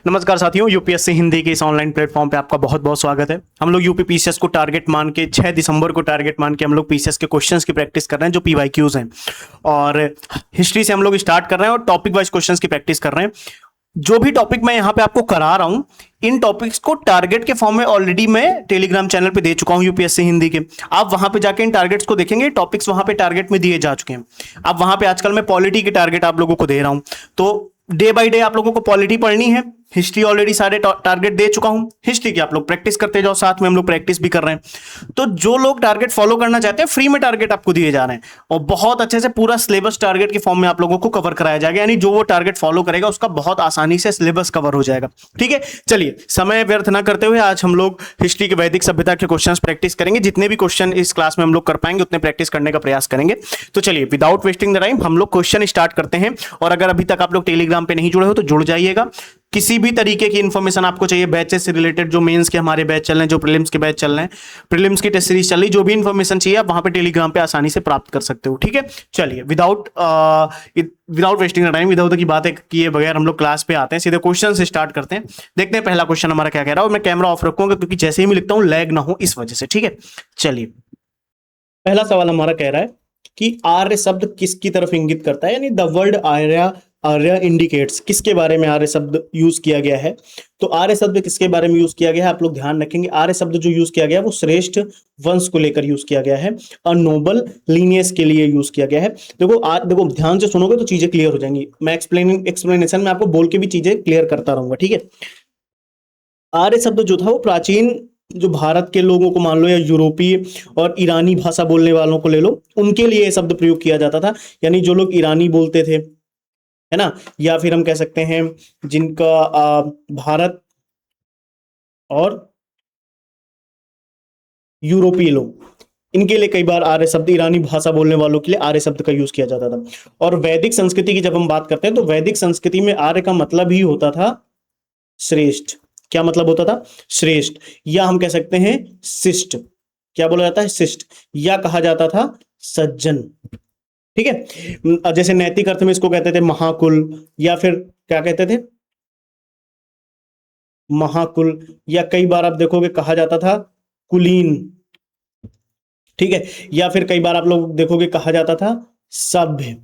नमस्कार साथियों, यूपीएससी हिंदी के इस ऑनलाइन प्लेटफॉर्म पे आपका बहुत बहुत स्वागत है। हम लोग यूपी पीसीएस को टारगेट मान के 6 दिसंबर को टारगेट मान के हम लोग पीसीएस के क्वेश्चंस की प्रैक्टिस कर रहे हैं जो पीवाईक्यूज हैं। और हिस्ट्री से हम लोग स्टार्ट कर रहे हैं और टॉपिक वाइज क्वेश्चंस की प्रैक्टिस कर रहे हैं। जो भी टॉपिक मैं यहाँ पे आपको करा रहा हूं, इन टॉपिक्स को टारगेट के फॉर्म में ऑलरेडी मैं टेलीग्राम चैनल पे दे चुका हूं यूपीएससी हिंदी के। आप वहां पे जाके इन टारगेट्स को देखेंगे, टॉपिक्स वहां पे टारगेट में दिए जा चुके हैं। अब वहां पे आजकल मैं पॉलिटी के टारगेट आप लोगों को दे रहा हूं, तो डे बाय डे आप लोगों को पॉलिटी पढ़नी है। हिस्ट्री ऑलरेडी सारे टारगेट दे चुका हूं, हिस्ट्री की आप लोग प्रैक्टिस करते जाओ, साथ में हम लोग प्रैक्टिस भी कर रहे हैं। तो जो लोग टारगेट फॉलो करना चाहते हैं, फ्री में टारगेट आपको दिए जा रहे हैं और बहुत अच्छे से पूरा सिलेबस टारगेट के फॉर्म में आप लोगों को कवर कराया जाएगा। यानी जो वो टारगेट फॉलो करेगा उसका बहुत आसानी से सिलेबस कवर हो जाएगा। ठीक है, चलिए समय व्यर्थ ना करते हुए आज हम लोग हिस्ट्री के वैदिक सभ्यता के क्वेश्चंस प्रैक्टिस करेंगे। जितने भी क्वेश्चन इस क्लास में हम लोग कर पाएंगे उतने प्रैक्टिस करने का प्रयास करेंगे। तो चलिए विदाउट वेस्टिंग द टाइम हम लोग क्वेश्चन स्टार्ट करते हैं। और अगर अभी तक आप लोग टेलीग्राम पे नहीं जुड़े हो तो जुड़ जाइएगा। किसी भी तरीके की इंफॉर्मेशन आपको चाहिए बैचेस से रिलेटेड, जो मेंस के हमारे बैच चल रहे हैं, जो प्रीलिम्स के बैच चल रहे हैं, प्रीलिम्स की टेस्ट सीरीज चल रही, जो भी इंफॉर्मेशन चाहिए आप वहां पे टेलीग्राम पे आसानी से प्राप्त कर सकते हो। ठीक है, चलिए विदाउट वेस्टिंग द टाइम, इधर उधर की बातें किए बगैर हम लोग क्लास पे आते हैं, सीधे क्वेश्चन से स्टार्ट करते हैं। देखते हैं पहला क्वेश्चन हमारा क्या कह रहा है। और मैं कैमरा ऑफ रखूंगा क्योंकि जैसे ही मैं लिखता हूं लैग ना हो इस वजह से। ठीक है, चलिए पहला सवाल हमारा कह रहा है कि आर्य शब्द किसकी तरफ इंगित करता है, यानी the word Arya, Arya indicates, किसके बारे में आर्य शब्द यूज किया गया है। तो आर्य शब्द किसके बारे में यूज किया गया है, आप लोग ध्यान रखेंगे। आर्य शब्द जो यूज किया गया है वो श्रेष्ठ वंश को लेकर यूज किया गया है और नोबल लीनियस के लिए यूज किया गया है। देखो ध्यान से सुनोगे तो चीजें क्लियर हो जाएंगी। मैं एक्सप्लेनेशन में आपको बोल के भी चीजें क्लियर करता रहूंगा। ठीक है, आर्य शब्द जो था वो प्राचीन जो भारत के लोगों को मान लो या यूरोपीय और ईरानी भाषा बोलने वालों को ले लो, उनके लिए यह शब्द प्रयोग किया जाता था। यानी जो लोग ईरानी बोलते थे, है ना, या फिर हम कह सकते हैं जिनका भारत और यूरोपीय लोग, इनके लिए कई बार आर्य शब्द, ईरानी भाषा बोलने वालों के लिए आर्य शब्द का यूज किया जाता था। और वैदिक संस्कृति की जब हम बात करते हैं तो वैदिक संस्कृति में आर्य का मतलब ही होता था श्रेष्ठ। क्या मतलब होता था? श्रेष्ठ, या हम कह सकते हैं शिष्ट। क्या बोला जाता है? शिष्ट, या कहा जाता था सज्जन। ठीक है, जैसे नैतिक अर्थ में इसको कहते थे महाकुल, या फिर क्या कहते थे? महाकुल, या कई बार आप देखोगे कहा जाता था कुलीन। ठीक है, या फिर कई बार आप लोग देखोगे कहा जाता था सभ्य।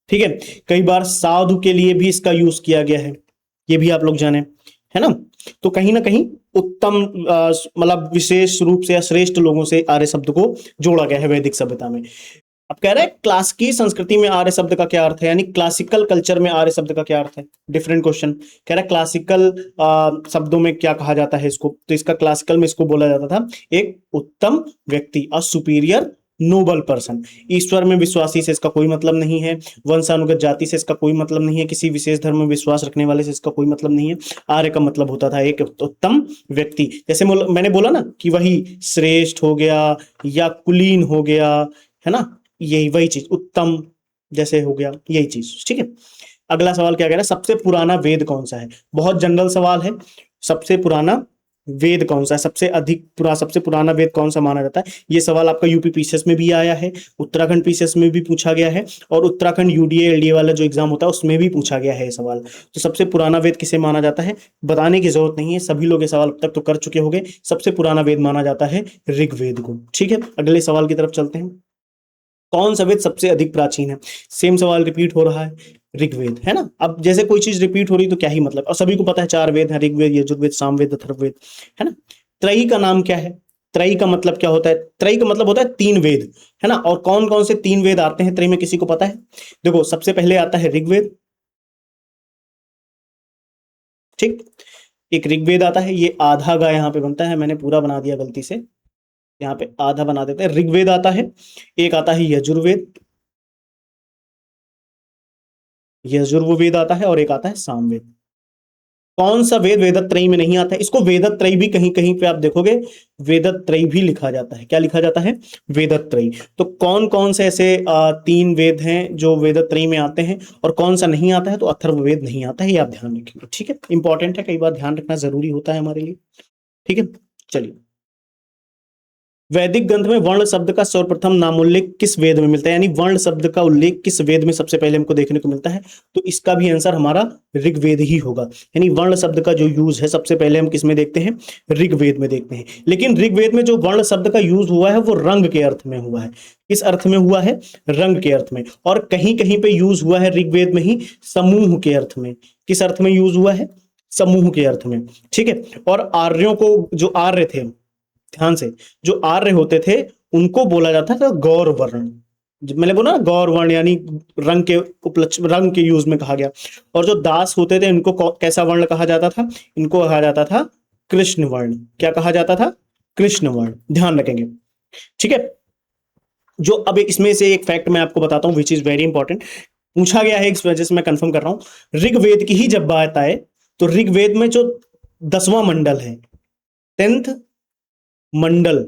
ठीक है, कई बार साधु के लिए भी इसका यूज किया गया है, ये भी आप लोग जाने, है ना। तो कहीं ना कहीं उत्तम मतलब विशेष रूप से या श्रेष्ठ लोगों से आर्य शब्द को जोड़ा गया है वैदिक सभ्यता में। अब कह रहा है क्लासिकी संस्कृति में आर्य शब्द का क्या अर्थ है, यानी क्लासिकल कल्चर में आर्य शब्द का क्या अर्थ है। डिफरेंट क्वेश्चन कह रहा है क्लासिकल शब्दों में क्या कहा जाता है इसको। तो इसका क्लासिकल में इसको बोला जाता था एक उत्तम व्यक्ति, अ सुपीरियर नोबल पर्सन। ईश्वर में विश्वासी से इसका कोई मतलब नहीं है, वंशानुगत जाति से इसका कोई मतलब नहीं है, किसी विशेष धर्म में विश्वास रखने वाले से इसका कोई मतलब नहीं है। आर्य का मतलब होता था एक उत्तम व्यक्ति। जैसे मैंने बोला ना कि वही श्रेष्ठ हो गया या कुलीन हो गया, है ना, यही वही चीज उत्तम जैसे हो गया, यही चीज। ठीक है, अगला सवाल क्या कह रहा है, सबसे पुराना वेद कौन सा है। बहुत जनरल सवाल है, सबसे पुराना वेद कौन सा है, सबसे पुराना वेद कौन सा माना जाता है। ये सवाल आपका यूपी पीसीएस में भी आया है, उत्तराखंड पीसीएस में भी पूछा गया है, और उत्तराखंड यूडीए एलडीए वाला जो एग्जाम होता है उसमें भी पूछा गया है ये सवाल। तो सबसे पुराना वेद किसे माना जाता है, बताने की जरूरत नहीं है, सभी लोग ये सवाल अब तक तो कर चुके होंगे। सबसे पुराना वेद माना जाता है ऋग्वेद को। ठीक है, अगले सवाल की तरफ चलते हैं। कौन सा वेद सबसे अधिक प्राचीन है। सेम सवाल रिपीट हो रहा है, ऋग्वेद, है ना। अब जैसे कोई चीज रिपीट हो रही तो क्या ही मतलब, और सभी को पता है 4 वेद है, ऋग्वेद, यजुर्वेद, सामवेद, अथर्ववेद, है ना। त्रयी का नाम क्या है, त्रयी का मतलब क्या होता है। त्रयी का मतलब होता है 3 वेद, है ना। और कौन कौन से 3 वेद आते हैं त्रयी में, किसी को पता है। देखो सबसे पहले आता है ऋग्वेद, ठीक, एक ऋग्वेद आता है, ये आधा गा यहाँ पे बनता है, मैंने पूरा बना दिया गलती से, यहाँ पे आधा बना देते हैं। ऋग्वेद आता है, एक आता है यजुर्वेद, यजुर्वेद आता है, और एक आता है सामवेद। कौन सा वेद वेदत्रयी में नहीं आता है, इसको वेदत्रयी भी कहीं कहीं पे आप देखोगे वेदत्रयी भी लिखा जाता है। क्या लिखा जाता है, वेदत्रयी। तो कौन कौन से ऐसे 3 वेद हैं जो वेदत्रयी में आते हैं, और कौन सा नहीं आता है, तो अथर्ववेद नहीं आता है, ये आप ध्यान रखेंगे। ठीक है, इंपॉर्टेंट है, कई बार ध्यान रखना जरूरी होता है हमारे लिए। ठीक है, चलिए वैदिक ग्रंथ में वर्ण शब्द का सर्वप्रथम नामोल्लेख किस वेद में मिलता है, यानी वर्ण शब्द का उल्लेख किस वेद में सबसे पहले हमको देखने को मिलता है, तो इसका भी आंसर हमारा ऋग्वेद ही होगा। यानी वर्ण शब्द का जो यूज है सबसे पहले हम किस में देखते हैं, ऋग्वेद में देखते हैं। लेकिन ऋग्वेद में जो वर्ण शब्द का यूज हुआ है वो रंग के अर्थ में हुआ है। किस अर्थ में हुआ है, रंग के अर्थ में। और कहीं कहीं पे यूज हुआ है ऋग्वेद में ही समूह के अर्थ में। किस अर्थ में यूज हुआ है, समूह के अर्थ में, ठीक है। और आर्यों को, जो आर्य थे, ध्यान से, जो आर्य होते थे उनको बोला जाता था गौर वर्ण। मैंने बोला ना गौर वर्ण, यानी रंग के उपलक्ष्य, रंग के यूज में कहा गया। और जो दास होते थे इनको कैसा वर्ण कहा जाता था, इनको कहा जाता था कृष्ण वर्ण। क्या कहा जाता था, कृष्ण वर्ण, ध्यान रखेंगे, ठीक है। जो अब इसमें से एक फैक्ट मैं आपको बताता हूं विच इज वेरी इंपॉर्टेंट, पूछा गया है, इस वजह से मैं कंफर्म कर रहा हूं। ऋग्वेद की ही जब बात आए तो ऋग्वेद में जो 10वां मंडल है, 10th मंडल,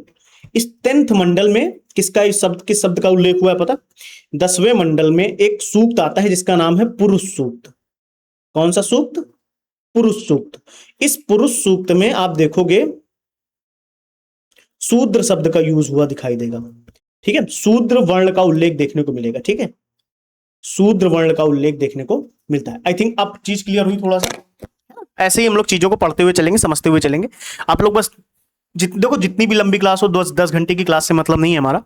इस 10th मंडल में किसका, इस शब्द, किस शब्द का उल्लेख हुआ है पता, 10वें मंडल में एक सूक्त आता है जिसका नाम है पुरुष सूक्त। कौन सा सूक्त, पुरुष सूक्त। इस पुरुष सूक्त में आप देखोगे शूद्र शब्द का यूज हुआ दिखाई देगा, ठीक है। शूद्र वर्ण का उल्लेख देखने को मिलेगा, ठीक है, शूद्र वर्ण का उल्लेख देखने को मिलता है। आई थिंक अब चीज क्लियर हुई थोड़ा सा। ऐसे ही हम लोग चीजों को पढ़ते हुए चलेंगे, समझते हुए चलेंगे। आप लोग बस देखो, जितनी भी लंबी क्लास हो, 10 घंटे की क्लास से मतलब नहीं है हमारा,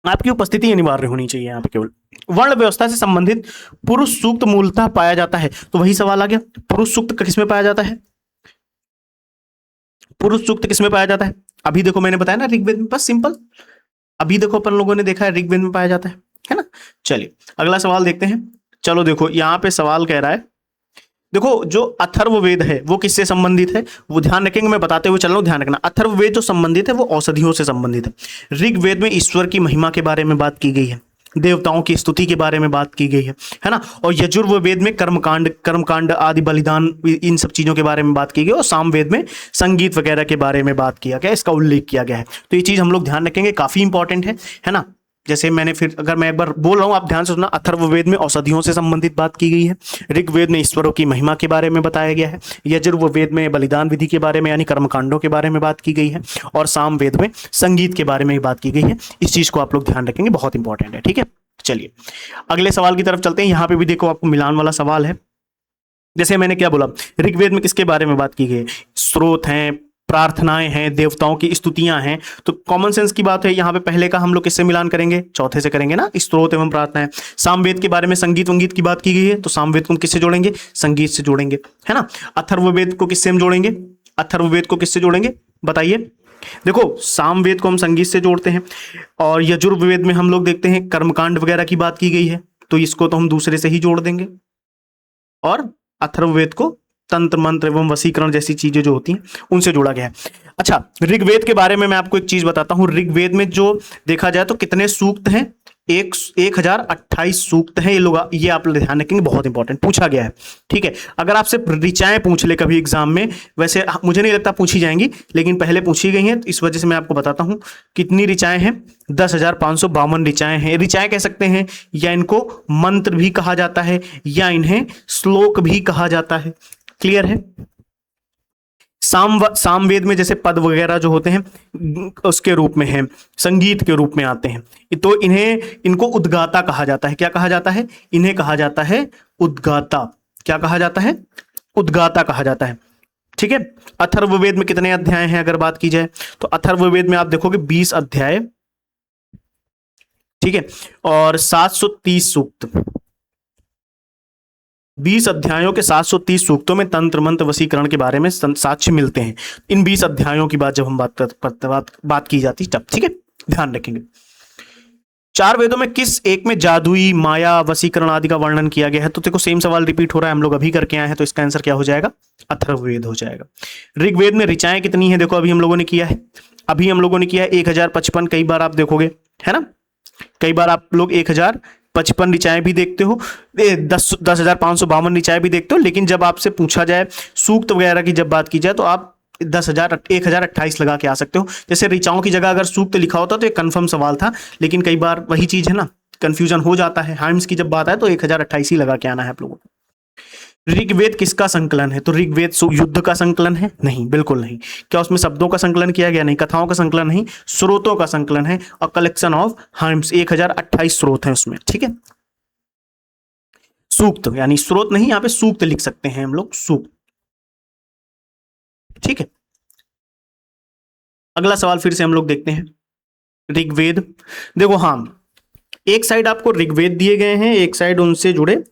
आपकी उपस्थिति अनिवार्य होनी चाहिए यहाँ पे। केवल वर्ण व्यवस्था से संबंधित पुरुष सूक्त मूलतः पाया जाता है, तो वही सवाल आ गया, पुरुष सूक्त किसमें पाया जाता है, पुरुष सूक्त किसमें पाया जाता है। अभी देखो मैंने बताया ना ऋग्वेद में, बस सिंपल। अभी देखो अपन लोगों ने देखा है ऋग्वेद में पाया जाता है ना। चलिए अगला सवाल देखते हैं। चलो देखो यहाँ पे सवाल कह रहा है, देखो जो अथर्ववेद है वो किससे संबंधित है, वो ध्यान रखेंगे, मैं बताते हुए चल रहा हूं, ध्यान रखना। अथर्ववेद जो संबंधित है वो औषधियों से संबंधित है। ऋग्वेद में ईश्वर की महिमा के बारे में बात की गई है, देवताओं की स्तुति के बारे में बात की गई है ना। और यजुर्वेद में कर्मकांड आदि बलिदान, इन सब चीजों के बारे में बात की गई। और सामवेद में संगीत वगैरह के बारे में बात किया गया, इसका उल्लेख किया गया है। तो ये चीज हम लोग ध्यान रखेंगे, काफी इंपॉर्टेंट है ना। जैसे मैंने फिर अगर मैं एक बार बोल रहा हूं, आप ध्यान से सुनना। अथर्ववेद में औषधियों से संबंधित बात की गई है, ऋग्वेद में ईश्वरों की महिमा के बारे में बताया गया है, यजुर्वेद में बलिदान विधि के बारे में यानी कर्मकांडों के बारे में बात की गई है, और सामवेद में संगीत के बारे में बात की गई है। इस चीज को आप लोग ध्यान रखेंगे, बहुत इंपॉर्टेंट है, ठीक है। चलिए अगले सवाल की तरफ चलते हैं। यहां पे भी देखो आपको मिलान वाला सवाल है। जैसे मैंने क्या बोला, ऋग्वेद में किसके बारे में बात की गई, स्रोत हैं, प्रार्थनाएं हैं, देवताओं की स्तुतियां हैं। तो कॉमन सेंस की बात है, यहाँ पे पहले का हम लोग किससे मिलान करेंगे, चौथे से करेंगे ना, स्त्रोत एवं प्रार्थनाएं। सामवेद के बारे में संगीत वंगीत की बात की गई है, तो सामवेद को हम किससे जोड़ेंगे, संगीत से जोड़ेंगे, है ना। अथर्ववेद को किससे हम जोड़ेंगे, अथर्ववेद को किससे जोड़ेंगे बताइए। देखो सामवेद को हम संगीत से जोड़ते हैं, और यजुर्वेद में हम लोग देखते हैं कर्मकांड वगैरह की बात की गई है, तो इसको तो हम दूसरे से ही जोड़ देंगे। और अथर्ववेद को तंत्र मंत्र एवं वशीकरण जैसी चीजें जो होती हैं उनसे जोड़ा गया है। अच्छा, ऋग्वेद के बारे में मैं आपको एक चीज बताता हूं। ऋग्वेद में जो देखा जाए तो कितने सूक्त हैं, 1028 सूक्त हैं। ये लोग, ये आप ध्यान रखेंगे, बहुत इंपॉर्टेंट पूछा गया है, ठीक है। अगर आपसे ऋचाएं पूछ ले कभी एग्जाम में, वैसे मुझे नहीं लगता पूछी जाएंगी, लेकिन पहले पूछी गई हैं, तो इस वजह से मैं आपको बताता हूं कितनी ऋचाएं हैं। 10,552 ऋचाएं हैं। ऋचाएं कह सकते हैं, या इनको मंत्र भी कहा जाता है, या इन्हें श्लोक भी कहा जाता है। क्लियर है। सामवेद में जैसे पद वगैरह जो होते हैं उसके रूप में है, संगीत के रूप में आते हैं, तो इनको उद्गाता कहा जाता है। क्या कहा जाता है, इन्हें कहा जाता है उद्गाता। क्या कहा जाता है, उद्गाता कहा जाता है, ठीक है। अथर्ववेद में कितने अध्याय हैं अगर बात की जाए, तो अथर्ववेद में आप देखोगे 20 अध्याय, ठीक है, और 730 सूक्त। 20 अध्यायों के 730 सूक्तों में तंत्र मंत्र वशीकरण के बारे में साक्ष्य मिलते हैं। इन 20 अध्यायों की बात जब हम बात की जाती है तब, ठीक है, ध्यान रखेंगे। 4 वेदों में किस एक में जादुई, माया, वशीकरण आदि का वर्णन किया गया है, तो देखो सेम सवाल रिपीट हो रहा है, हम लोग अभी करके आए हैं, तो इसका आंसर क्या हो जाएगा, अथर्ववेद हो जाएगा। ऋग्वेद में ऋचाएं कितनी है, देखो अभी हम लोगों ने किया है, 1055। कई बार आप देखोगे, है ना, कई बार आप लोग 1055 ऋचाएं भी देखते हो, 10,552 ऋचाएं भी देखते हो, लेकिन जब आपसे पूछा जाए सूक्त वगैरह की जब बात की जाए तो आप 1028 लगा के आ सकते हो। जैसे ऋचाओं की जगह अगर सूक्त लिखा होता तो ये कंफर्म सवाल था, लेकिन कई बार वही चीज है ना, कंफ्यूजन हो जाता है। हाइम्स की जब बात आए तो 1028 ही लगा के आना है आप लोगों को। ऋग्वेद किसका संकलन है? तो ऋग्वेद युद्ध का संकलन है? नहीं, बिल्कुल नहीं। क्या उसमें शब्दों का संकलन किया गया? नहीं। कथाओं का संकलन नहीं, स्रोतों का संकलन है। और कलेक्शन ऑफ हाइम्स, 1028 स्रोत हैं उसमें, ठीक है। सूक्त यानी स्रोत नहीं, यहां पे सूक्त लिख सकते हैं हम लोग, सूक्त, ठीक है। अगला सवाल फिर से हम लोग देखते हैं। ऋग्वेद, देखो हाँ, एक साइड आपको ऋग्वेद दिए गए हैं, एक साइड उनसे जुड़े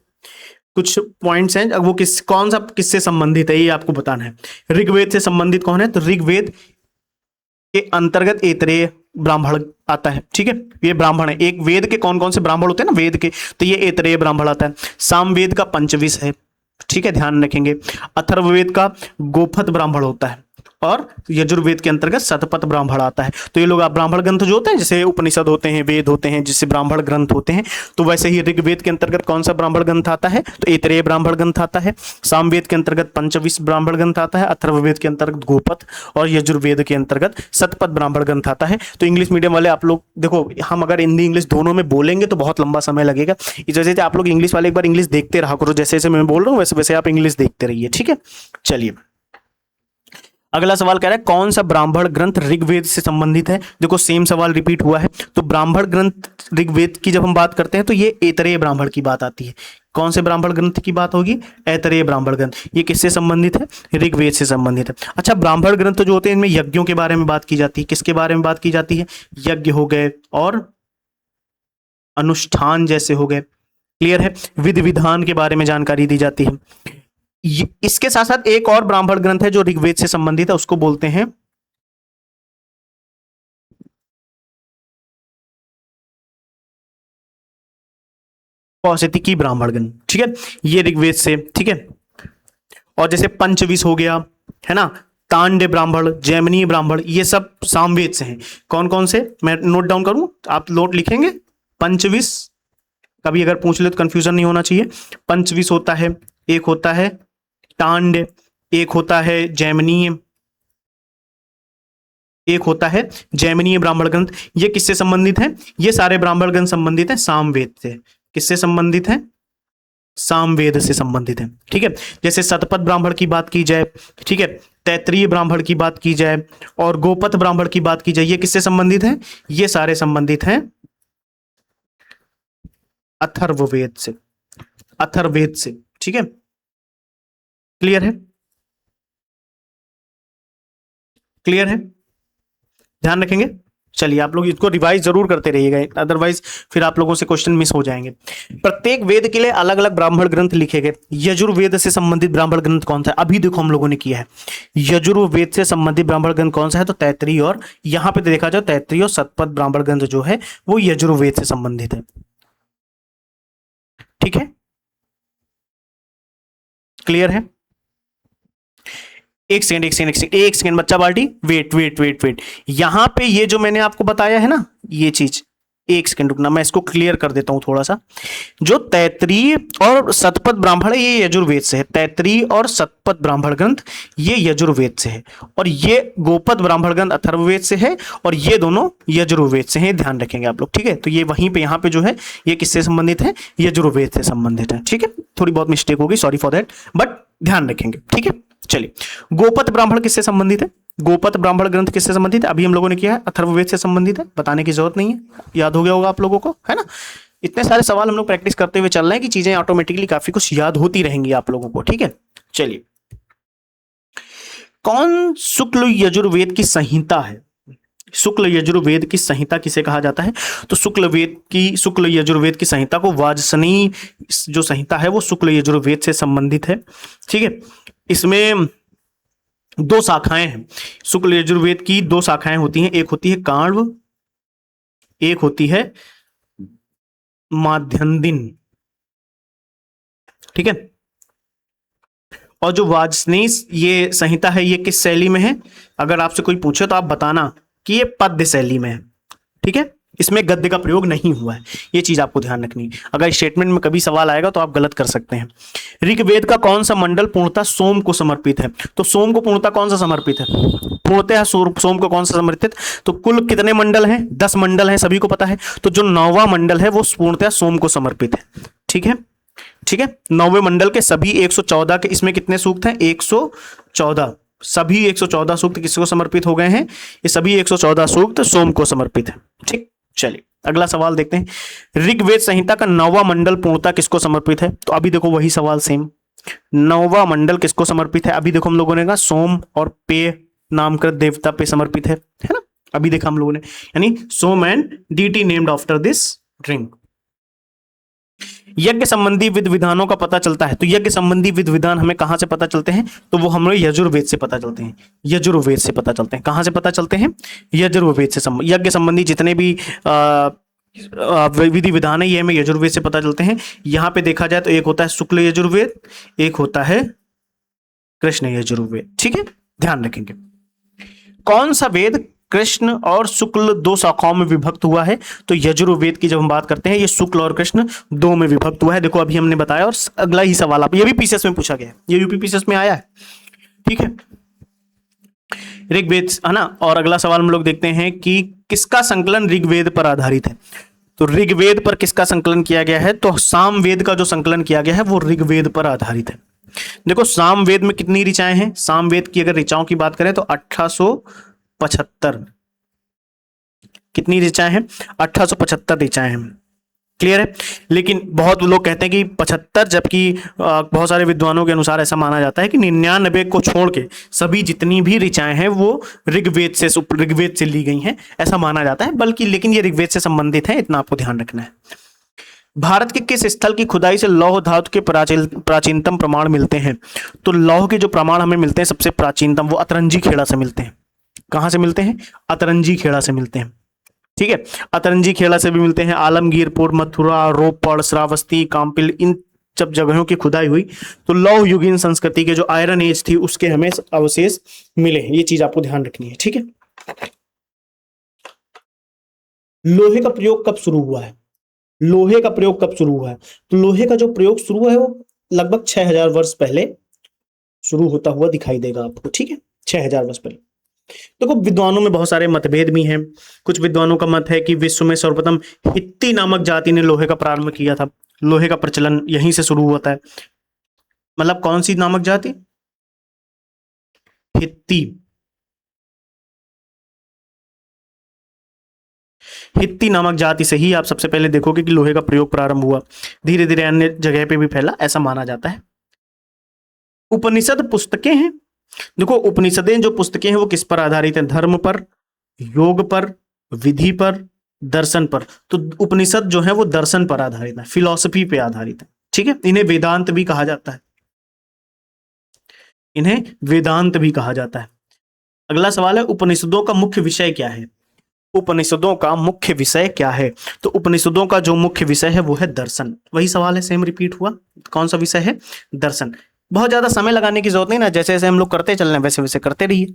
कुछ पॉइंट्स हैं। अब वो कौन सा किससे संबंधित है ये आपको बताना है। ऋग्वेद से संबंधित कौन है? तो ऋग्वेद के अंतर्गत ऐतरेय ब्राह्मण आता है, ठीक है। ये ब्राह्मण है। एक वेद के कौन कौन से ब्राह्मण होते हैं ना वेद के, तो ये ऐतरेय ब्राह्मण आता है। सामवेद का पंचविश है, ठीक है, ध्यान रखेंगे। अथर्ववेद का गोपथ ब्राह्मण होता है, और यजुर्वेद के अंतर्गत शतपथ ब्राह्मण आता है। तो ये लोग आप ब्राह्मण ग्रंथ जो होते हैं, जैसे उपनिषद होते हैं, वेद होते हैं, जिससे ब्राह्मण ग्रंथ होते हैं, तो वैसे ही ऋग्वेद के अंतर्गत कौन सा ब्राह्मण ग्रंथ आता है? तो ऐतरेय ब्राह्मण ग्रंथ आता है। सामवेद के अंतर्गत पंचविश ब्राह्मण ग्रंथ आता है। अथर्ववेद के अंतर्गत गोपथ, और यजुर्वेद के अंतर्गत शतपथ ब्राह्मण ग्रंथ आता है। तो इंग्लिश मीडियम वाले आप लोग देखो, हम अगर हिंदी इंग्लिश दोनों में बोलेंगे तो बहुत लंबा समय लगेगा। इस वजह से आप लोग इंग्लिश वाले एक बार इंग्लिश देखते रहा करो, जैसे जैसे मैं बोल रहा हूँ वैसे वैसे आप इंग्लिश देखते रहिए, ठीक है। चलिए, अगला सवाल कह रहा है कौन सा ब्राह्मण ग्रंथ ऋग्वेद से संबंधित है? देखो सेम सवाल रिपीट हुआ है। तो ब्राह्मण ग्रंथ ऋग्वेद की जब हम बात करते हैं तो ये ऐतरेय ब्राह्मण की बात आती है। कौन से ब्राह्मण ग्रंथ की बात होगी? ऐतरेय ब्राह्मण ग्रंथ। ये किससे संबंधित है? ऋग्वेद से संबंधित है। अच्छा, ब्राह्मण ग्रंथ जो होते हैं इनमें यज्ञों के बारे में बात की जाती है। किसके बारे में बात की जाती है? यज्ञ हो गए और अनुष्ठान जैसे हो गए, क्लियर है। विधि विधान के बारे में जानकारी दी जाती है। इसके साथ साथ एक और ब्राह्मण ग्रंथ है जो ऋग्वेद से संबंधित है, उसको बोलते हैं कौशिकी ब्राह्मण ग्रंथ, ठीक है। ये ऋग्वेद से, ठीक है। और जैसे पंचविश हो गया, है ना, तांड्य ब्राह्मण, जैमिनी ब्राह्मण, ये सब सामवेद से हैं। कौन कौन से, मैं नोट डाउन करूं, आप नोट लिखेंगे। पंचविश, कभी अगर पूछ ले तो कंफ्यूजन नहीं होना चाहिए। पंचविश होता है, एक होता है तांड्य, एक होता है जैमिनीय, एक होता है जैमिनीय ब्राह्मण ग्रंथ। ये किससे संबंधित है? ये सारे ब्राह्मण ग्रंथ संबंधित है सामवेद से। किससे संबंधित है? सामवेद से संबंधित है, ठीक है। जैसे शतपथ ब्राह्मण की बात की जाए, ठीक है, तैत्रीय ब्राह्मण की बात की जाए और गोपथ ब्राह्मण की बात की जाए, ये किससे संबंधित है? ये सारे संबंधित हैं अथर्ववेद से, अथर्ववेद से, ठीक है। क्लियर है? क्लियर है? ध्यान रखेंगे। चलिए, आप लोग इसको रिवाइज जरूर करते रहिएगा, अदरवाइज फिर आप लोगों से क्वेश्चन मिस हो जाएंगे। प्रत्येक वेद के लिए अलग अलग ब्राह्मण ग्रंथ लिखे गए। यजुर्वेद से संबंधित ब्राह्मण ग्रंथ कौन सा है? अभी देखो हम लोगों ने किया है। यजुर्वेद से संबंधित ब्राह्मण ग्रंथ कौन सा है? तो तैत्रीय, और यहां पे देखा जाए तैत्रीय और शतपथ ब्राह्मण ग्रंथ जो है वो यजुर्वेद से संबंधित है, ठीक है। क्लियर है? एक सेकंड, एक सेकंड, एक सेकंड, एक सेकंड बच्चा party, wait wait wait wait. यहां पे ये जो मैंने आपको बताया है ना, ये चीज, एक सेकंड रुकना, मैं इसको क्लियर कर देता हूं थोड़ा सा। जो तैत्रीय और शतपथ ब्राह्मण है ये यजुर्वेद से है। तैत्रीय और शतपथ ब्राह्मण ग्रंथ ये यजुर्वेद से है, और ये गोपथ ब्राह्मण ग्रंथ अथर्ववेद से है, और ये दोनों यजुर्वेद से हैं। ध्यान रखेंगे आप लोग, ठीक है। तो ये वहीं पे यहाँ पे जो है ये किससे संबंधित है? यजुर्वेद से संबंधित है, ठीक है। थोड़ी बहुत मिस्टेक होगी, सॉरी फॉर दैट, बट ध्यान रखेंगे, ठीक है। चलिए, गोपथ ब्राह्मण किससे संबंधित है? गोपथ ब्राह्मण ग्रंथ किससे संबंधित है? अभी हम लोगों ने किया है, अथर्ववेद से संबंधित है, बताने की जरूरत नहीं है, याद हो गया होगा आप लोगों को, है ना। इतने सारे सवाल हम लोग प्रैक्टिस करते हुए चल रहे हैं कि चीजें ऑटोमेटिकली काफी कुछ याद होती रहेंगी आप लोगों को, ठीक है। चलिए, कौन शुक्ल यजुर्वेद की संहिता है? शुक्ल यजुर्वेद की संहिता किसे कहा जाता है? तो शुक्ल यजुर्वेद की संहिता को वाजसनेयी जो संहिता है वो शुक्ल यजुर्वेद से संबंधित है, ठीक है। इसमें दो शाखाएं हैं। शुक्ल यजुर्वेद की दो शाखाएं होती हैं, एक होती है काण्व, एक होती है माध्यन्दिन, ठीक है। और जो वाजसनेयी ये संहिता है ये किस शैली में है? अगर आपसे कोई पूछे तो आप बताना कि ये पद्य शैली में है, ठीक है। इसमें गद्य का प्रयोग नहीं हुआ है, ये चीज आपको ध्यान रखनी है। अगर स्टेटमेंट में कभी सवाल आएगा तो आप गलत कर सकते हैं। ऋग्वेद का कौन सा मंडल पूर्णतः सोम को समर्पित है? तो सोम को पूर्णतः कौन सा समर्पित है? पूर्णतः सोम को कौन सा समर्पित? तो कुल कितने मंडल हैं? 10 मंडल हैं, सभी को पता है। तो जो 9वां मंडल है वो पूर्णतः सोम को समर्पित है, ठीक है। ठीक है, 9वें मंडल के सभी 114 के, इसमें कितने सूक्त हैं? 114, सभी 114 सूक्त किसको समर्पित हो गए हैं? ये सभी 114 सूक्त सोम को समर्पित है। ठीक, चलिए अगला सवाल देखते हैं। ऋग्वेद संहिता का 9वां मंडल पूर्णतः किसको समर्पित है? तो अभी देखो वही सवाल सेम, 9वां मंडल किसको समर्पित है? अभी देखो हम लोगों ने कहा सोम और पेय नामकृत देवता पे समर्पित है ना? अभी देखा हम लोगों ने, यानी Soma and deity named after this drink. यज्ञ संबंधी विधि विधानों का पता चलता है, तो यज्ञ संबंधी विधि विधान हमें कहां से पता चलते हैं? तो वो हमें यजुर्वेद से पता चलते हैं, यजुर्वेद से पता चलते हैं। कहां से पता चलते हैं? यजुर्वेद से। यज्ञ संबंधी जितने भी विधि विधान है ये हमें यजुर्वेद से पता चलते हैं। यहां पे देखा जाए तो एक होता है शुक्ल यजुर्वेद, एक होता है कृष्ण यजुर्वेद। ठीक है, ध्यान रखेंगे। कौन सा वेद कृष्ण और शुक्ल दो शाखाओं में विभक्त हुआ है? तो यजुर्वेद की जब हम बात करते हैं ये शुक्ल और कृष्ण दो में विभक्त हुआ है। देखो अभी हमने बताया, और अगला ही सवाल आप, ये भी पीसीएस में पूछा गया है, ये यूपी पीसीएस में आया है। ठीक है, ऋग्वेद है ना। और अगला सवाल हम लोग देखते हैं कि किसका संकलन ऋग्वेद पर आधारित है? तो ऋग्वेद पर किसका संकलन किया गया है? तो सामवेद का जो संकलन किया गया है वो ऋग्वेद पर आधारित है। देखो सामवेद में कितनी ऋचाएं हैं? सामवेद की अगर ऋचाओं की बात करें तो 1875, कितनी ऋचाएं हैं? 1875 ऋचाएं हैं। क्लियर है? लेकिन बहुत लोग कहते हैं कि 75, जबकि बहुत सारे विद्वानों के अनुसार ऐसा माना जाता है कि 99 को छोड़ के सभी जितनी भी ऋचाएं हैं वो ऋग्वेद से ली गई हैं, ऐसा माना जाता है। बल्कि लेकिन ये ऋग्वेद से संबंधित है, इतना आपको ध्यान रखना है। भारत के किस स्थल की खुदाई से लौह धातु के प्राचीनतम प्रमाण मिलते हैं? तो लौह के जो प्रमाण हमें मिलते हैं सबसे प्राचीनतम वो अतरंजी खेड़ा से मिलते हैं। कहां से मिलते हैं? अतरंजी खेड़ा से मिलते हैं। ठीक है, अतरंजी खेड़ा से भी मिलते हैं। आलमगीरपुर, मथुरा, रोपड़, श्रावस्ती, काम्पिल, इन जब जगहों की खुदाई हुई तो लौह युगीन संस्कृति के जो आयरन एज थी उसके हमें अवशेष मिले। ये चीज आपको ध्यान रखनी है। ठीक है, लोहे का प्रयोग कब शुरू हुआ है? लोहे का प्रयोग कब शुरू हुआ है? तो लोहे का जो प्रयोग शुरू हुआ है वो लगभग 6000 वर्ष पहले शुरू होता हुआ दिखाई देगा आपको। ठीक है, 6000 वर्ष पहले। देखो विद्वानों में बहुत सारे मतभेद भी हैं। कुछ विद्वानों का मत है कि विश्व में सर्वप्रथम हित्ती नामक जाति ने लोहे का प्रारंभ किया था, लोहे का प्रचलन यहीं से शुरू होता है। मतलब कौन सी नामक जाति? हित्ती। हित्ती नामक जाति से ही आप सबसे पहले देखोगे कि लोहे का प्रयोग प्रारंभ हुआ, धीरे धीरे अन्य जगह पे भी फैला, ऐसा माना जाता है। उपनिषद पुस्तकें हैं। देखो उपनिषदें जो पुस्तकें हैं वो किस पर आधारित हैं? धर्म पर, योग पर, विधि पर, दर्शन पर। तो उपनिषद जो है वो दर्शन पर आधारित है, फिलॉसफी पे आधारित है। ठीक है, इन्हें वेदांत भी कहा जाता है, इन्हें वेदांत भी कहा जाता है। अगला सवाल है उपनिषदों का मुख्य विषय क्या है? उपनिषदों का मुख्य विषय क्या है? तो उपनिषदों का जो मुख्य विषय है वो है दर्शन। वही सवाल है, सेम रिपीट हुआ। कौन सा विषय है? दर्शन। बहुत ज्यादा समय लगाने की जरूरत नहीं ना, जैसे जैसे हम लोग करते चल रहे हैं वैसे वैसे करते रहिए।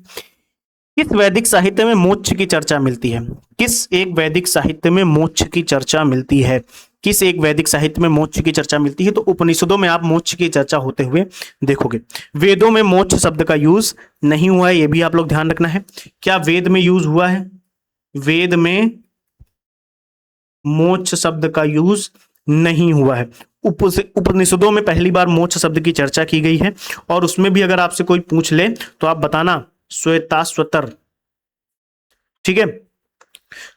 किस वैदिक साहित्य में मोक्ष की चर्चा मिलती है? किस एक वैदिक साहित्य में मोक्ष की चर्चा मिलती है? किस एक वैदिक साहित्य में मोक्ष की चर्चा मिलती है? तो उपनिषदों में आप मोक्ष की चर्चा होते हुए देखोगे। वेदों में मोक्ष शब्द का यूज नहीं हुआ है, ये भी आप लोग ध्यान रखना है। क्या वेद में यूज हुआ है? वेद में मोक्ष शब्द का यूज नहीं हुआ है। उपनिषदों में पहली बार मोक्ष शब्द की चर्चा की गई है, और उसमें भी अगर आपसे कोई पूछ ले तो आप बताना श्वेताश्वतर। ठीक है,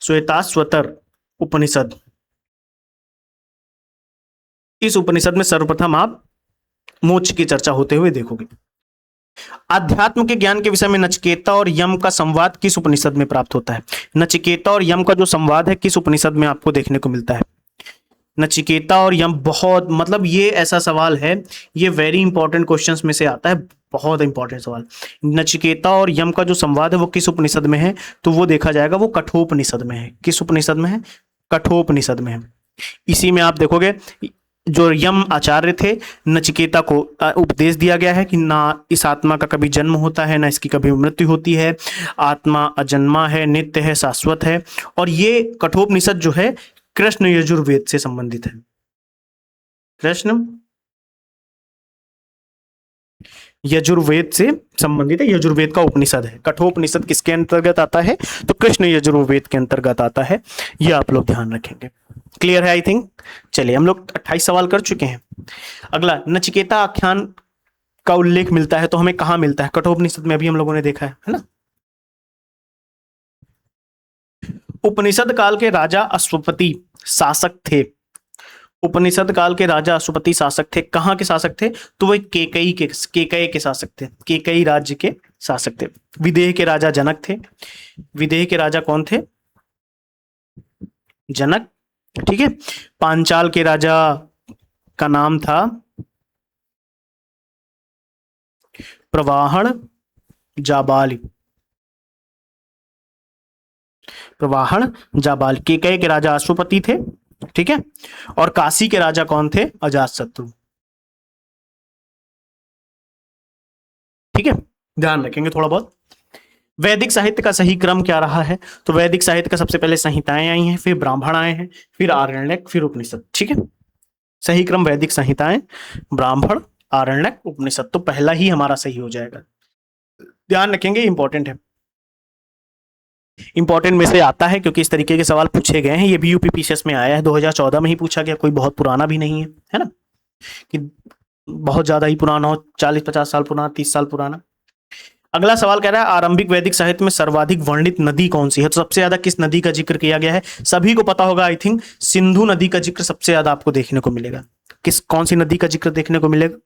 श्वेताश्वतर उपनिषद, इस उपनिषद में सर्वप्रथम आप मोक्ष की चर्चा होते हुए देखोगे। आध्यात्म के ज्ञान के विषय में नचिकेता और यम का संवाद किस उपनिषद में प्राप्त होता है? नचिकेता और यम का जो संवाद है किस उपनिषद में आपको देखने को मिलता है? नचिकेता और यम, बहुत मतलब ये ऐसा सवाल है, ये वेरी इंपॉर्टेंट क्वेश्चंस में से आता है, बहुत इंपॉर्टेंट सवाल। नचिकेता और यम का जो संवाद है वो किस उपनिषद में है? तो वो देखा जाएगा वो कठोपनिषद में है। किस उपनिषद में है? कठोपनिषद में है। इसी में आप देखोगे जो यम आचार्य थे, नचिकेता को उपदेश दिया गया है कि ना इस आत्मा का कभी जन्म होता है, ना इसकी कभी मृत्यु होती है, आत्मा अजन्मा है, नित्य है, शाश्वत है। और ये कठोपनिषद जो है कृष्ण यजुर्वेद से संबंधित है। कृष्ण यजुर्वेद से संबंधित है, यजुर्वेद का उपनिषद है। कठोपनिषद किसके अंतर्गत आता है? तो कृष्ण यजुर्वेद के अंतर्गत आता है, ये आप लोग ध्यान रखेंगे। क्लियर है आई थिंक। चलिए हम लोग 28 सवाल कर चुके हैं। अगला, नचिकेता आख्यान का उल्लेख मिलता है तो हमें कहां मिलता है? कठोपनिषद में, अभी हम लोगों ने देखा है ना। उपनिषद काल के राजा अश्वपति शासक थे। उपनिषद काल के राजा अश्वपति शासक थे। कहाँ के शासक थे? तो वो केकई के शासक थे। केकई राज्य के शासक थे। विदेह के राजा जनक थे। विदेह के राजा कौन थे? जनक। ठीक है। पांचाल के राजा का नाम था प्रवाहण जाबाल। प्रवाहण जाबाल। केकई के राजा अश्वपति थे। ठीक है। और काशी के राजा कौन थे? अजातशत्रु। ठीक है, ध्यान रखेंगे थोड़ा बहुत। वैदिक साहित्य का सही क्रम क्या रहा है? तो वैदिक साहित्य का सबसे पहले संहिताएं आई हैं, फिर ब्राह्मण आए हैं, फिर आरण्यक, फिर उपनिषद। ठीक है, सही क्रम वैदिक संहिताएं, ब्राह्मण, आरण्यक, उपनिषद। तो पहला ही हमारा सही हो जाएगा। ध्यान रखेंगे, इंपॉर्टेंट है। इंपॉर्टेंट में से आता है क्योंकि इस तरीके के सवाल पूछे गए हैं। ये भी यूपीपीसीएस में आया है, 2014 में ही पूछा गया, कोई बहुत पुराना भी नहीं है ना, कि बहुत ज्यादा ही पुराना हो, 40-50 साल पुराना, 30 साल पुराना। अगला सवाल कह रहा है आरंभिक वैदिक साहित्य में सर्वाधिक वर्णित नदी कौन सी है? तो सबसे ज्यादा किस नदी का जिक्र किया गया है? सभी को पता होगा आई थिंक, सिंधु नदी का जिक्र सबसे ज्यादा आपको देखने को मिलेगा। कौन सी नदी का जिक्र देखने को मिलेगा?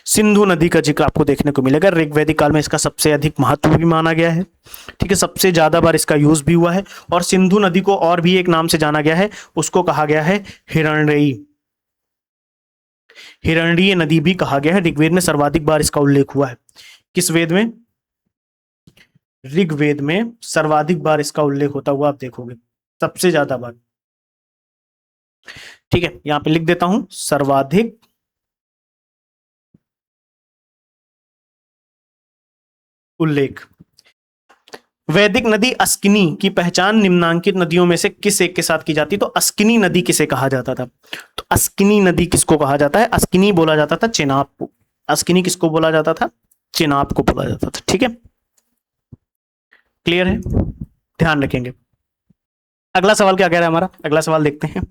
सिंधु नदी का जिक्र आपको देखने को मिलेगा। ऋग्वैदिक काल में इसका सबसे अधिक महत्व भी माना गया है। ठीक है, सबसे ज्यादा बार इसका यूज भी हुआ है। और सिंधु नदी को और भी एक नाम से जाना गया है, उसको कहा गया है हिरण्ययी। हिरण्ययी नदी भी कहा गया है। ऋग्वेद में सर्वाधिक बार इसका उल्लेख हुआ है। किस वेद में? ऋग्वेद में सर्वाधिक बार इसका उल्लेख होता हुआ आप देखोगे, सबसे ज्यादा बार। ठीक है, यहां पे लिख देता हूं, सर्वाधिक उल्लेख। वैदिक नदी अस्किनी की पहचान निम्नांकित नदियों में से किस एक के साथ की जाती है? तो अस्किनी नदी किसे कहा जाता था? तो अस्किनी नदी किसको कहा जाता है? अस्किनी बोला जाता था चेनाब को। अस्किनी किसको बोला जाता था? चेनाब को बोला जाता था। ठीक है, क्लियर है, ध्यान रखेंगे। अगला सवाल क्या कह रहा है हमारा? अगला सवाल देखते हैं।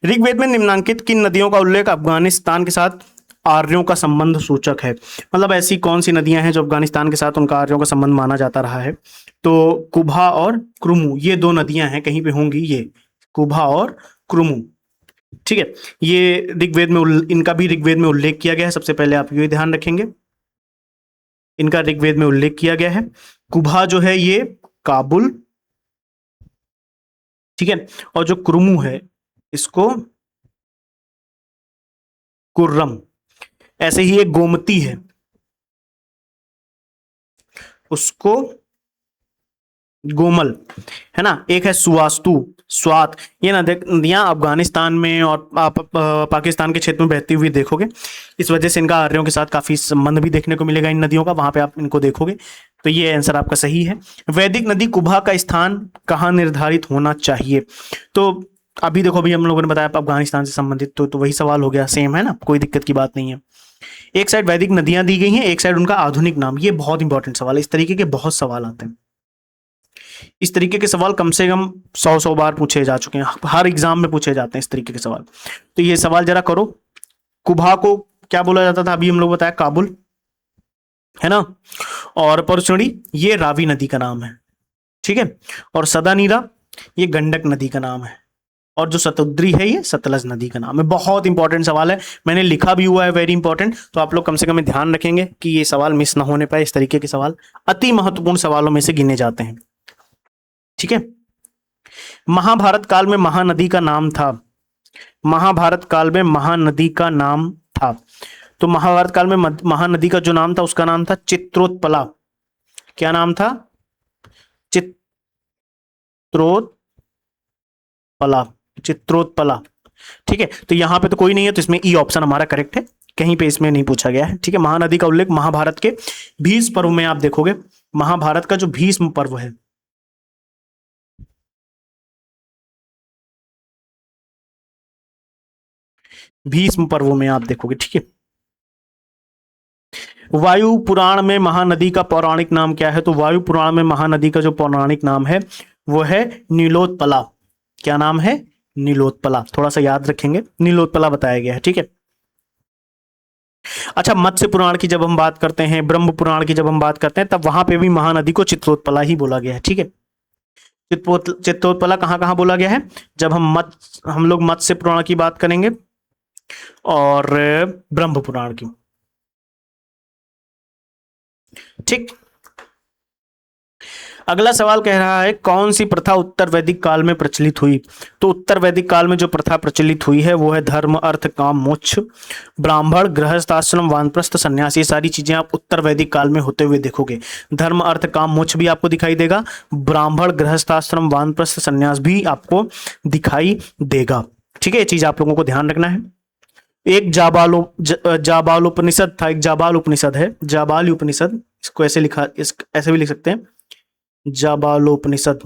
ऋग्वेद में निम्नांकित किन नदियों का उल्लेख अफगानिस्तान के साथ आर्यों का संबंध सूचक है? मतलब ऐसी कौन सी नदियां हैं जो अफगानिस्तान के साथ उनका आर्यों का संबंध माना जाता रहा है? तो कुभा और क्रुमु, ये दो नदियां हैं, कहीं पे होंगी ये, कुभा और क्रुमु। ठीक है, ये ऋग्वेद में इनका भी ऋग्वेद में उल्लेख किया गया है। सबसे पहले आप ये ध्यान रखेंगे, इनका ऋग्वेद में उल्लेख किया गया है। कुभा जो है ये काबुल, ठीक है, और जो क्रुमु है इसको कुर्रम। ऐसे ही एक गोमती है, उसको गोमल, है ना। एक है सुवास्तु, स्वात। ये नदियां अफगानिस्तान में और आप पाकिस्तान के क्षेत्र में बहती हुई देखोगे। इस वजह से इनका आर्यों के साथ काफी संबंध भी देखने को मिलेगा इन नदियों का, वहां पे आप इनको देखोगे। तो ये आंसर आपका सही है। वैदिक नदी कुभा का स्थान कहाँ निर्धारित होना चाहिए? तो अभी देखो, अभी हम लोगों ने बताया अफगानिस्तान से संबंधित, तो वही सवाल हो गया, सेम है ना, कोई दिक्कत की बात नहीं है। एक साइड वैदिक नदियां दी गई हैं, एक साइड उनका आधुनिक नाम। ये बहुत इंपॉर्टेंट सवाल है, इस तरीके के बहुत सवाल आते हैं। इस तरीके के सवाल कम से कम 100 बार पूछे जा चुके हैं, हर एग्जाम में पूछे जाते हैं इस तरीके के सवाल। तो ये सवाल जरा करो। कुभा को क्या बोला जाता था? अभी हम लोग बताया काबुल, है ना। और परचुड़ी ये रावी नदी का नाम है। ठीक है, और सदानीरा ये गंडक नदी का नाम है। और जो सतुद्री है ये सतलज नदी का नाम है। बहुत इंपॉर्टेंट सवाल है, मैंने लिखा भी हुआ है, वेरी इंपॉर्टेंट। तो आप लोग कम से कम ध्यान रखेंगे कि ये सवाल मिस ना होने पाए। इस तरीके के सवाल अति महत्वपूर्ण सवालों में से गिने जाते हैं। ठीक है, महाभारत काल में महानदी का नाम था। महाभारत काल में महानदी का नाम था। तो महाभारत काल में महानदी का जो नाम था उसका नाम था चित्रोत्पला। क्या नाम था? चित्रोत्पला। चित्रोत्पला। ठीक है, तो यहां पे तो कोई नहीं है, तो इसमें ई ऑप्शन हमारा करेक्ट है, कहीं पे इसमें नहीं पूछा गया है। ठीक है, महानदी का उल्लेख महाभारत के भीष्म पर्व में आप देखोगे। महाभारत का जो भीष्म पर्व है, भीष्म पर्व में आप देखोगे। ठीक है, वायु पुराण में महानदी का पौराणिक नाम क्या है? तो वायु पुराण में महानदी का जो पौराणिक नाम है वो है नीलोत्पला। क्या नाम है? नीलोत्पला। थोड़ा सा याद रखेंगे, नीलोत्पला बताया गया है, ठीक है। अच्छा, मत्स्य पुराण की जब हम बात करते हैं, ब्रह्म पुराण की जब हम बात करते हैं, तब वहां पे भी महानदी को चित्रोत्पला ही बोला गया है, ठीक है। चित्रोत्पला कहाँ कहाँ बोला गया है? जब हम लोग मत्स्य पुराण की बात करेंगे और ब्रह्म पुराण की, ठीक। अगला सवाल कह रहा है कौन सी प्रथा उत्तर वैदिक काल में प्रचलित हुई? तो उत्तर वैदिक काल में जो प्रथा प्रचलित हुई है वो है धर्म अर्थ काम मोक्ष, ब्राह्मण गृहस्थ आश्रम वानप्रस्थ संन्यास। ये सारी चीजें आप उत्तर वैदिक काल में होते हुए देखोगे। धर्म अर्थ काम मोक्ष भी आपको दिखाई देगा, ब्राह्मण गृहस्थ आश्रम वानप्रस्थ संन्यास भी आपको दिखाई देगा, ठीक है। ये चीज आप लोगों को ध्यान रखना है। एक जाबाल उपनिषद था, एक जाबाल उपनिषद है, जाबाल उपनिषद, इसको ऐसे लिखा, ऐसे भी लिख सकते हैं, जाबालोपनिषद,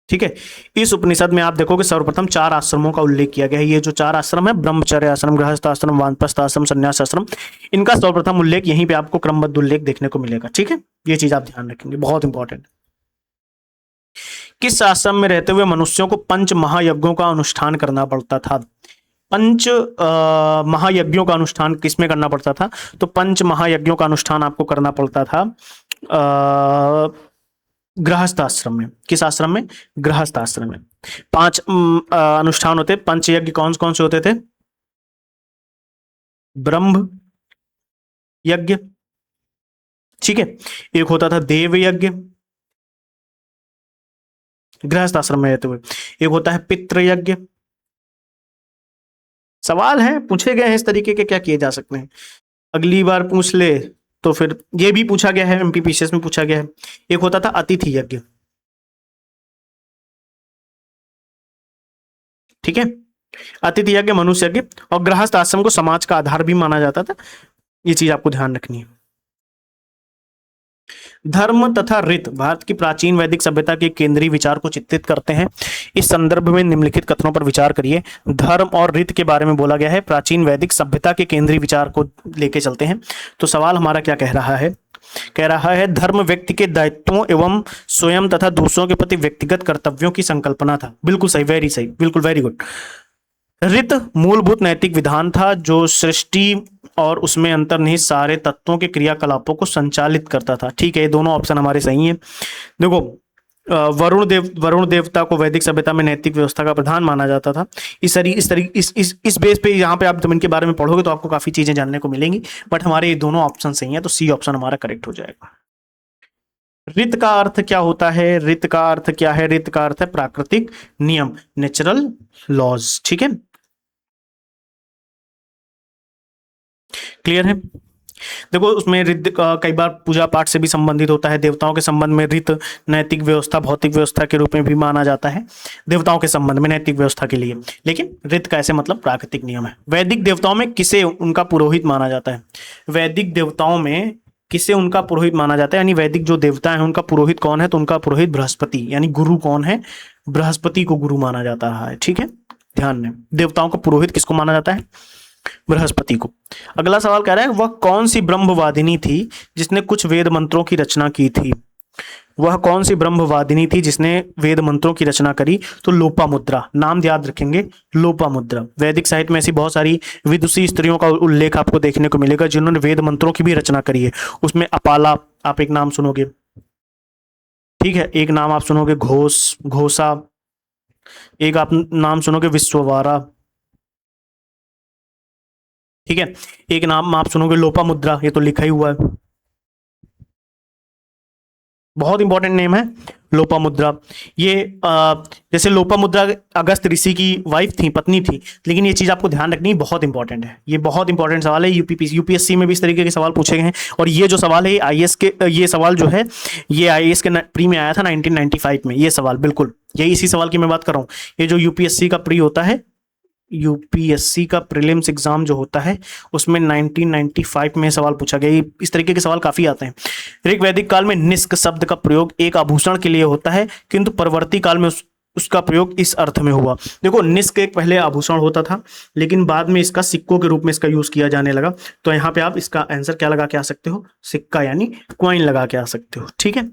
ठीक है। इस उपनिषद में आप देखोगे सर्वप्रथम 4 आश्रमों का उल्लेख किया गया है। ये जो 4 आश्रम है, ब्रह्मचर्य आश्रम, गृहस्थ आश्रम, वानप्रस्थ आश्रम, संन्यास आश्रम, इनका सर्वप्रथम उल्लेख यहीं पे आपको क्रमबद्ध उल्लेख देखने को मिलेगा, ठीक है। ये चीज आप ध्यान रखेंगे, बहुत इंपॉर्टेंट। किस आश्रम में रहते हुए मनुष्यों को 5 महायज्ञों का अनुष्ठान करना पड़ता था? 5 महायज्ञों का अनुष्ठान किसमें करना पड़ता था? तो 5 महायज्ञों का अनुष्ठान आपको करना पड़ता था गृहस्थ आश्रम में। किस आश्रम में? गृहस्थ आश्रम में। 5 अनुष्ठान होते। पंचयज्ञ कौन कौन से होते थे? ब्रह्म यज्ञ, ठीक है। एक होता था देव यज्ञ गृहस्थ आश्रम में रहते हुए, एक होता है पितृ यज्ञ। सवाल है, पूछे गए हैं इस तरीके के, क्या किए जा सकते हैं। अगली बार पूछ ले तो फिर ये भी पूछा गया है, एमपीपीसीएस में पूछा गया है। एक होता था अतिथि यज्ञ, ठीक है। अतिथि यज्ञ, मनुष्य यज्ञ, और गृहस्थ आश्रम को समाज का आधार भी माना जाता था। ये चीज आपको ध्यान रखनी है। धर्म तथा रीत भारत की प्राचीन वैदिक सभ्यता के केंद्रीय विचार को चित्रित करते हैं। इस संदर्भ में निम्नलिखित कथनों पर विचार करिए। धर्म और रीत के बारे में बोला गया है, प्राचीन वैदिक सभ्यता के केंद्रीय विचार को लेके चलते हैं। तो सवाल हमारा क्या कह रहा है? कह रहा है धर्म व्यक्ति के दायित्वों एवं स्वयं तथा दूसरों के प्रति व्यक्तिगत कर्तव्यों की संकल्पना था। बिल्कुल सही, वेरी सही, बिल्कुल वेरी गुड। ऋत मूलभूत नैतिक विधान था जो सृष्टि और उसमें अंतर्निहित सारे तत्वों के क्रियाकलापों को संचालित करता था, ठीक है। ये दोनों ऑप्शन हमारे सही हैं। देखो, वरुण देवता को वैदिक सभ्यता में नैतिक व्यवस्था का प्रधान माना जाता था। इस बेस पे यहाँ पे आप जब इनके बारे में पढ़ोगे तो आपको काफी चीजें जानने को मिलेंगी, बट हमारे ये दोनों ऑप्शन सही हैं, तो सी ऑप्शन हमारा करेक्ट हो जाएगा। ऋत का अर्थ क्या होता है? ऋत का अर्थ क्या है? ऋत का अर्थ है प्राकृतिक नियम, नेचुरल लॉज, ठीक है। क्लियर है? देखो, उसमें ऋत कई बार पूजा पाठ से भी संबंधित होता है। देवताओं के संबंध में ऋत नैतिक व्यवस्था, भौतिक व्यवस्था के रूप में भी माना जाता है देवताओं के संबंध में, नैतिक व्यवस्था के लिए। लेकिन ऋत का ऐसे मतलब प्राकृतिक नियम है। वैदिक देवताओं में किसे उनका पुरोहित माना जाता है? वैदिक देवताओं में किसे उनका पुरोहित माना जाता है, यानी वैदिक जो देवता है उनका पुरोहित कौन है? तो उनका पुरोहित बृहस्पति, यानी गुरु कौन है? बृहस्पति को गुरु माना जाता है, ठीक है। ध्यान दें, देवताओं का पुरोहित किसको माना जाता है? बृहस्पति को। अगला सवाल कह रहा है वह कौन सी ब्रह्मवादिनी थी जिसने कुछ वेद मंत्रों की रचना की थी? वह कौन सी ब्रह्मवादिनी थी जिसने वेद मंत्रों की रचना करी? तो लोपामुद्रा, नाम याद रखेंगे, लोपामुद्रा। वैदिक साहित्य में ऐसी बहुत सारी विदुषी स्त्रियों का उल्लेख आपको देखने को मिलेगा जिन्होंने वेद मंत्रों की भी रचना करी है। उसमें अपाला आप एक नाम सुनोगे, ठीक है। एक नाम आप सुनोगे घोषा, एक आप नाम सुनोगे विश्ववारा, ठीक है। एक नाम आप सुनोगे लोपामुद्रा, ये तो लिखा ही हुआ है, बहुत इंपॉर्टेंट नेम है लोपामुद्रा। ये जैसे लोपामुद्रा अगस्त ऋषि की वाइफ थी, पत्नी थी, लेकिन ये चीज आपको ध्यान रखनी बहुत इंपॉर्टेंट है। ये बहुत इंपॉर्टेंट सवाल है, यूपीएससी में भी इस तरीके के सवाल पूछे गए हैं। और ये जो सवाल है आईएएस के, ये सवाल जो है ये आईएएस के प्री में आया था 1995 में। ये सवाल बिल्कुल यही इसी सवाल की मैं बात कर रहा हूँ। ये जो यूपीएससी का प्री होता है, यूपीएससी का प्रीलिम्स एग्जाम जो होता है उसमें 1995 में सवाल पूछा गया। इस तरीके के सवाल काफी आते हैं। ऋग वैदिक काल में निष्क शब्द का प्रयोग एक आभूषण के लिए होता है, किंतु परवर्ती काल में उसका प्रयोग इस अर्थ में हुआ। देखो निष्क एक पहले आभूषण होता था, लेकिन बाद में इसका सिक्कों के रूप में इसका यूज किया जाने लगा। तो यहाँ पे आप इसका आंसर क्या लगा के आ सकते हो, सिक्का यानी क्वाइन लगा के आ सकते हो। ठीक है,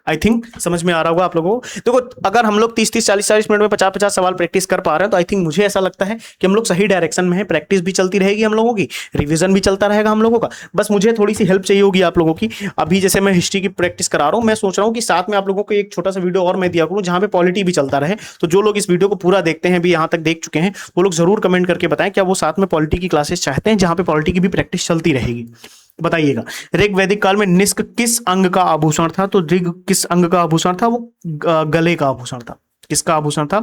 आई थिंक समझ में आ रहा होगा आप लोगों को। देखो अगर हम लोग 30-30 40-40 मिनट में 50-50 सवाल प्रैक्टिस कर पा रहे हैं तो आई थिंक मुझे ऐसा लगता है कि हम लोग सही डायरेक्शन में है। प्रैक्टिस भी चलती रहेगी हम लोगों की, रिवीजन भी चलता रहेगा हम लोगों का। बस मुझे थोड़ी सी हेल्प चाहिए होगी आप लोगों की। अभी जैसे मैं हिस्ट्री की प्रैक्टिस करा रहा हूं, मैं सोच रहा हूं कि साथ में आप लोगों को एक छोटा सा वीडियो और मैं दिया करूं जहां पे पॉलिटी भी चलता रहे। तो जो लोग इस वीडियो को पूरा देखते हैं, भी यहां तक देख चुके हैं, वो लोग जरूर कमेंट करके बताएं क्या वो साथ में पॉलिटी की क्लासेस चाहते हैं जहां पे पॉलिटी की भी प्रैक्टिस चलती रहेगी। बताइएगा। ऋग वैदिक काल में निष्क किस अंग का आभूषण था? तो ऋग किस अंग का आभूषण था? वो गले का आभूषण था। किसका आभूषण था?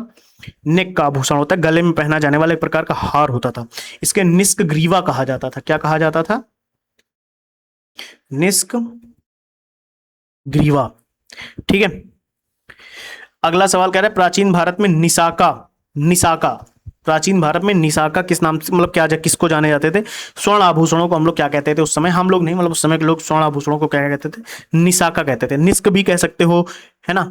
नेक का आभूषण होता है, गले में पहना जाने वाला एक प्रकार का हार होता था। इसके निष्क ग्रीवा कहा जाता था। क्या कहा जाता था? निष्क ग्रीवा। ठीक है, अगला सवाल कह रहा है प्राचीन भारत में निसाका प्राचीन भारत में निसाका किस नाम से, मतलब क्या किसको जाने जाते थे? स्वर्ण आभूषणों को हम लोग क्या कहते थे उस समय? हम लोग नहीं, मतलब उस समय के लोग स्वर्ण आभूषणों को क्या कहते थे? निसाका कहते थे। निष्क भी कह सकते हो, है ना।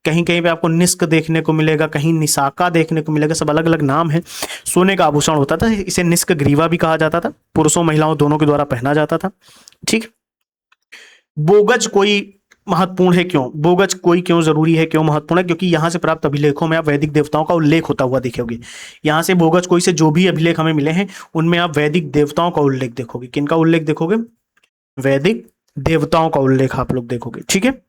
कहीं कहीं पे आपको निष्क देखने को मिलेगा, कहीं निसाका देखने को मिलेगा, सब अलग अलग नाम है। सोने का आभूषण होता था, इसे निष्क ग्रीवा भी कहा जाता था। पुरुषों महिलाओं दोनों के द्वारा पहना जाता था। ठीक। बोगज कोई महत्वपूर्ण है क्यों? बोगज कोई क्यों जरूरी है, क्यों महत्वपूर्ण है? क्योंकि यहां से प्राप्त अभिलेखों में आप वैदिक देवताओं का उल्लेख होता हुआ देखोगे। यहां से बोगज कोई से जो भी अभिलेख हमें मिले हैं उनमें आप वैदिक देवताओं का उल्लेख देखोगे। किनका उल्लेख देखोगे? वैदिक देवताओं का उल्लेख आप लोग देखोगे। ठीक है,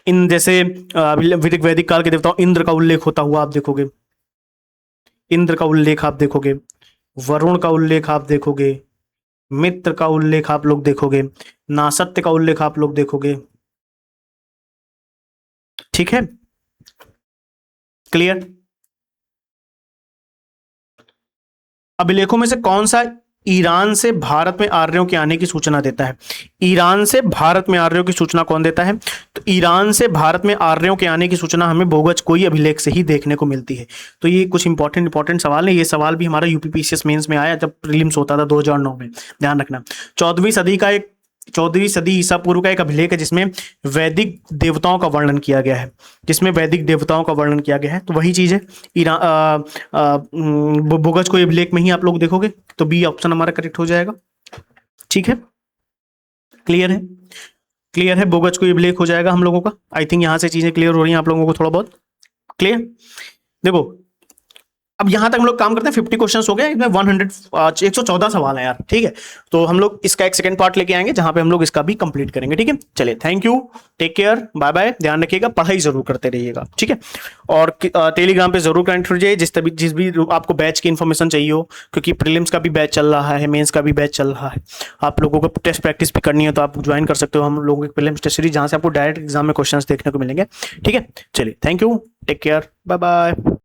इन जैसे वैदिक काल के देवताओं, इंद्र का उल्लेख होता हुआ आप देखोगे। इंद्र का उल्लेख आप देखोगे, वरुण का उल्लेख आप देखोगे, मित्र का उल्लेख आप लोग देखोगे, नासत्य का उल्लेख आप लोग देखोगे। ठीक है, क्लियर। अभिलेखों में से कौन सा ईरान से भारत में आर्यों के आने की सूचना देता है? ईरान से भारत में आर्यों की सूचना कौन देता है? तो ईरान से भारत में आर्यों के आने की सूचना हमें बोगज कोई अभिलेख से ही देखने को मिलती है। तो ये कुछ इंपॉर्टेंट सवाल है। ये सवाल भी हमारा यूपीपीसीएस मेंस में आया जब प्रीलिम्स होता था 2009 में, ध्यान रखना। 14वीं सदी ईसा पूर्व का एक अभिलेख है जिसमें वैदिक देवताओं का वर्णन किया गया है, तो वही चीज है। बोगज को अभिलेख में ही आप लोग देखोगे, तो बी ऑप्शन हमारा करेक्ट हो जाएगा। ठीक है, क्लियर है, बोगज को अभिलेख हो जाएगा हम लोगों का। आई थिंक यहां से चीजें क्लियर हो रही हैं आप लोगों को, थोड़ा बहुत क्लियर। देखो अब यहां तक हम लोग काम करते हैं, 50 क्वेश्चंस हो गए, इसमें 114 सवाल है यार। ठीक है, तो हम लोग इसका एक सेकंड पार्ट लेके आएंगे जहां पे हम लोग इसका भी कंप्लीट करेंगे। ठीक है, चलिए, thank you, take care, bye bye, ध्यान रखिएगा, पढ़ाई जरूर करते रहिएगा। ठीक है, और टेलीग्राम पे जरूर कनेक्ट हो जाइए जिस भी आपको बैच की इन्फॉर्मेशन चाहिए हो, क्योंकि प्रीलिम्स का भी बैच चल रहा है, मेंस का भी बैच चल रहा है। आप लोगों को टेस्ट प्रैक्टिस भी करनी है तो आप ज्वाइन कर सकते हो हम लोगों की प्रीलिम्स टेस्ट सीरीज, जहां से आपको डायरेक्ट एग्जाम में क्वेश्चन देखने को मिलेंगे। ठीक है, चलिए, thank you, take care, bye bye.